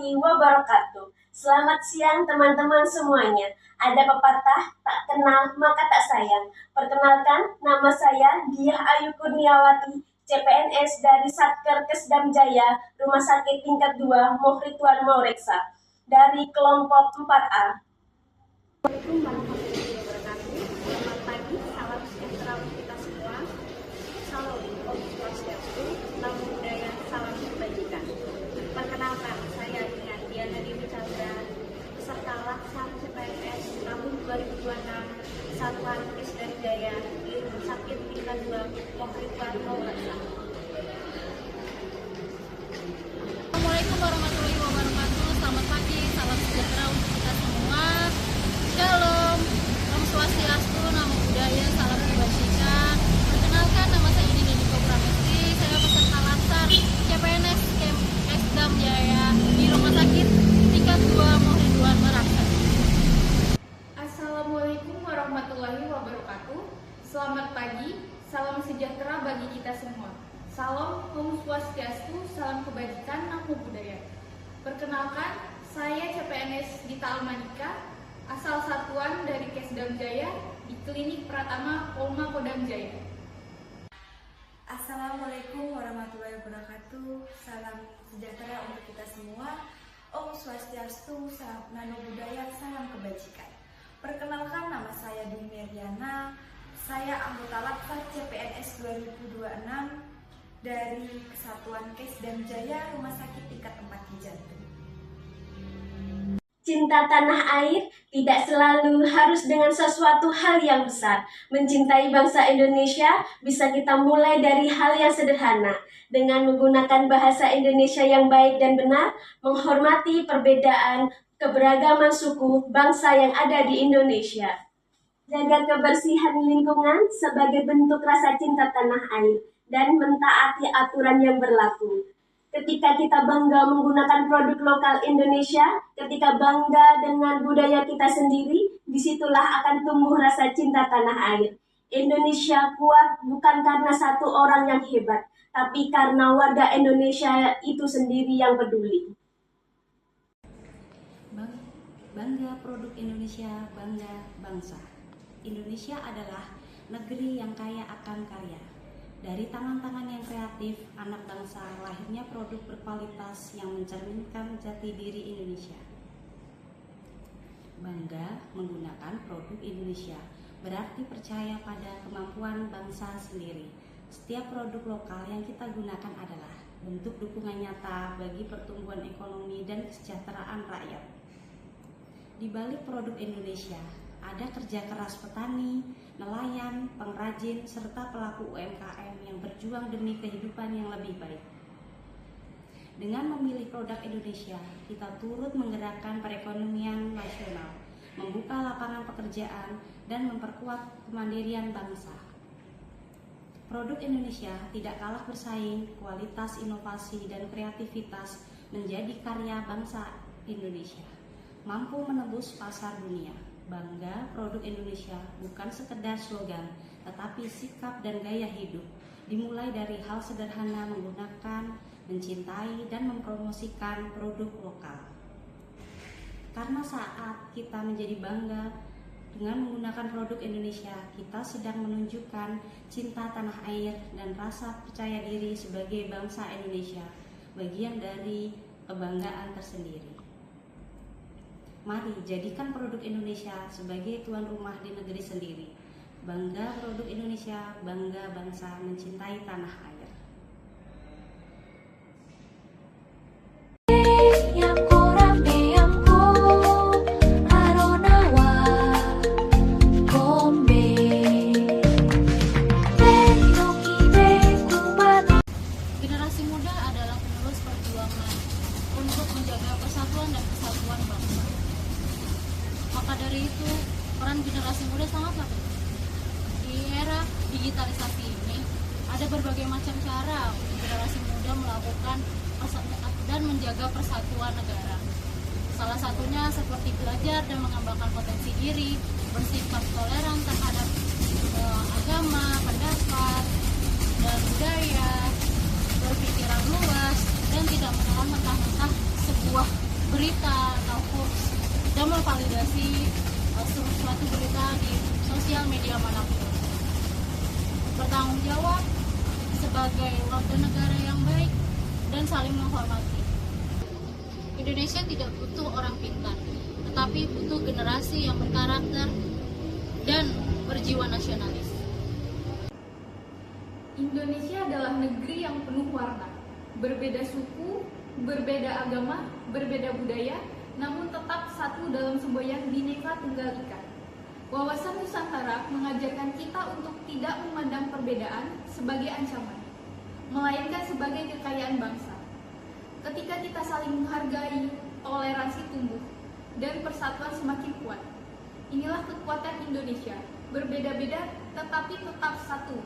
warahmatullahi wabarakatuh. Selamat siang teman-teman semuanya. Ada pepatah, tak kenal maka tak sayang. Perkenalkan, nama saya Diah Ayu Kurniawati, CPNS dari Satker Kesdam Jaya, Rumah Sakit Tingkat 2, Mohritwan Maureksa, dari kelompok 4A. Assalamualaikum warahmatullahi wabarakatuh. Selamat pagi, salam sejahtera untuk kita semua. Salam Om Swastiastu, namo buddhaya, salam kebajikan. Perkenalkan, saya dengan Diana Dewi Chandra, peserta laksana CPNS tahun 2026, Satuan Kesdam Jaya di Rumah Sakit Tingkat 2, Mohritwan Maureksa. Assalamualaikum warahmatullahi wabarakatuh. Selamat pagi, salam sejahtera untuk kita semua. Shalom, Om Swastiastu, namo buddhaya, salam kebajikan. Perkenalkan, nama saya Dini Niko Pramesti. Saya peserta laksar CPNS Kesdam Jaya di Rumah Sakit Tingkat 2 Mohritwan Maureksa. Assalamualaikum warahmatullahi wabarakatuh. Selamat pagi, salam sejahtera bagi kita semua. Salam Om Swastiastu, salam kebajikan, namo buddhaya. Perkenalkan, saya CPNS Dita Almanika, asal satuan dari Kesdam Jaya di Klinik Pratama Polma Kodam Jaya. Assalamualaikum warahmatullahi wabarakatuh. Salam sejahtera untuk kita semua. Om Swastiastu, salam nano buddhaya, salam kebajikan. Perkenalkan, nama saya Dini Meriana. Saya anggota laksar CPNS 2026 dari Kesatuan Kesdam Jaya Rumah Sakit Tingkat 4 di Jantung. Cinta tanah air tidak selalu harus dengan sesuatu hal yang besar. Mencintai bangsa Indonesia bisa kita mulai dari hal yang sederhana, dengan menggunakan bahasa Indonesia yang baik dan benar, menghormati perbedaan keberagaman suku bangsa yang ada di Indonesia. Jaga kebersihan lingkungan sebagai bentuk rasa cinta tanah air dan mentaati aturan yang berlaku. Ketika kita bangga menggunakan produk lokal Indonesia, ketika bangga dengan budaya kita sendiri, disitulah akan tumbuh rasa cinta tanah air. Indonesia kuat bukan karena satu orang yang hebat, tapi karena warga Indonesia itu sendiri yang peduli. Bangga produk Indonesia, bangga bangsa. Indonesia adalah negeri yang kaya akan karya. Dari tangan-tangan yang kreatif, anak bangsa lahirnya produk berkualitas yang mencerminkan jati diri Indonesia. Bangga menggunakan produk Indonesia berarti percaya pada kemampuan bangsa sendiri. Setiap produk lokal yang kita gunakan adalah bentuk dukungan nyata bagi pertumbuhan ekonomi dan kesejahteraan rakyat. Di balik produk Indonesia, ada kerja keras petani, nelayan, pengrajin, serta pelaku UMKM yang berjuang demi kehidupan yang lebih baik. Dengan memilih produk Indonesia, kita turut menggerakkan perekonomian nasional, membuka lapangan pekerjaan, dan memperkuat kemandirian bangsa. Produk Indonesia tidak kalah bersaing, kualitas, inovasi, dan kreativitas menjadi karya bangsa Indonesia, mampu menembus pasar dunia. Bangga produk Indonesia bukan sekedar slogan, tetapi sikap dan gaya hidup. Dimulai dari hal sederhana menggunakan, mencintai, dan mempromosikan produk lokal. Karena saat kita menjadi bangga dengan menggunakan produk Indonesia, kita sedang menunjukkan cinta tanah air dan rasa percaya diri sebagai bangsa Indonesia, bagian dari kebanggaan tersendiri. Mari jadikan produk Indonesia sebagai tuan rumah di negeri sendiri. Bangga produk Indonesia, bangga bangsa mencintai tanah air. Generasi muda adalah penerus perjuangan untuk menjaga persatuan dan kesatuan bangsa. Maka dari itu, peran generasi muda sangatlah penting. Di era digitalisasi ini, ada berbagai macam cara untuk generasi muda melakukan dan menjaga persatuan negara. Salah satunya seperti belajar dan mengembangkan potensi diri, bersikap toleran terhadap agama, pendapat, dan budaya, berpikiran luas, dan tidak menelan mentah-mentah sebuah berita atau hoax dan memvalidasi suatu berita di sosial media manapun. Bertanggung jawab sebagai warga negara yang baik dan saling menghormati. Indonesia tidak butuh orang pintar, tetapi butuh generasi yang berkarakter dan berjiwa nasionalis. Indonesia adalah negeri yang penuh warna, berbeda suku, berbeda agama, berbeda budaya, namun tetap satu dalam semboyan Bhinneka Tunggal Ika. Wawasan Nusantara mengajarkan kita untuk tidak memandang perbedaan sebagai ancaman, melainkan sebagai kekayaan bangsa. Ketika kita saling menghargai, toleransi tumbuh, dan persatuan semakin kuat. Inilah kekuatan Indonesia, berbeda-beda tetapi tetap satu.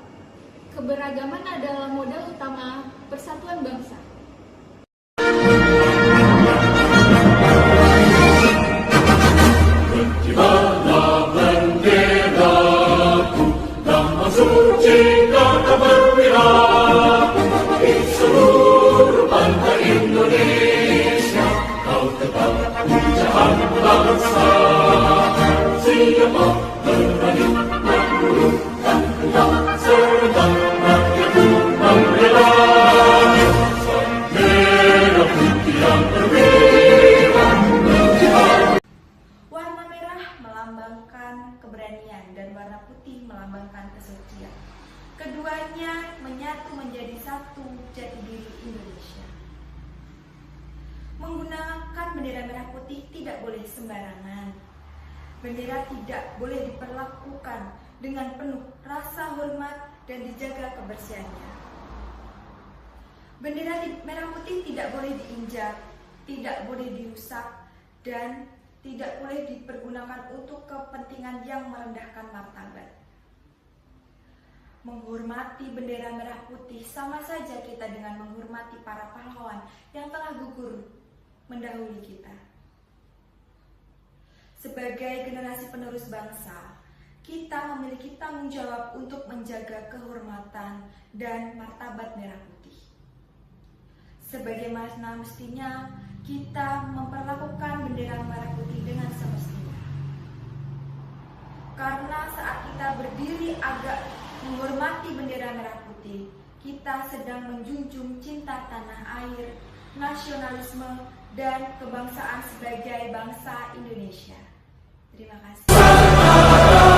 Keberagaman adalah modal utama persatuan bangsa. Berkibarlah benderaku, lambang suci kata berwira di seluruh pantai Indonesia. Kau tetap pujaan bangsa, siapa berani memburukan engkau serta rakyatku membela. Merah putih yang berwira berkibar. Warna merah melambangkan keberanian dan warna putih melambangkan kesucian. Keduanya menyatu menjadi satu jati diri Indonesia. Menggunakan bendera merah putih tidak boleh sembarangan. Bendera tidak boleh diperlakukan dengan penuh rasa hormat dan dijaga kebersihannya. Bendera merah putih tidak boleh diinjak, tidak boleh dirusak, dan tidak boleh dipergunakan untuk kepentingan yang merendahkan martabat. Menghormati bendera merah putih sama saja kita dengan menghormati para pahlawan yang telah gugur mendahului kita. Sebagai generasi penerus bangsa, kita memiliki tanggung jawab untuk menjaga kehormatan dan martabat merah putih. Sebagaimana mestinya kita memperlakukan bendera merah putih dengan semestinya. Karena saat kita berdiri agak menghormati bendera merah putih, kita sedang menjunjung cinta tanah air, nasionalisme, dan kebangsaan sebagai bangsa Indonesia. Terima kasih.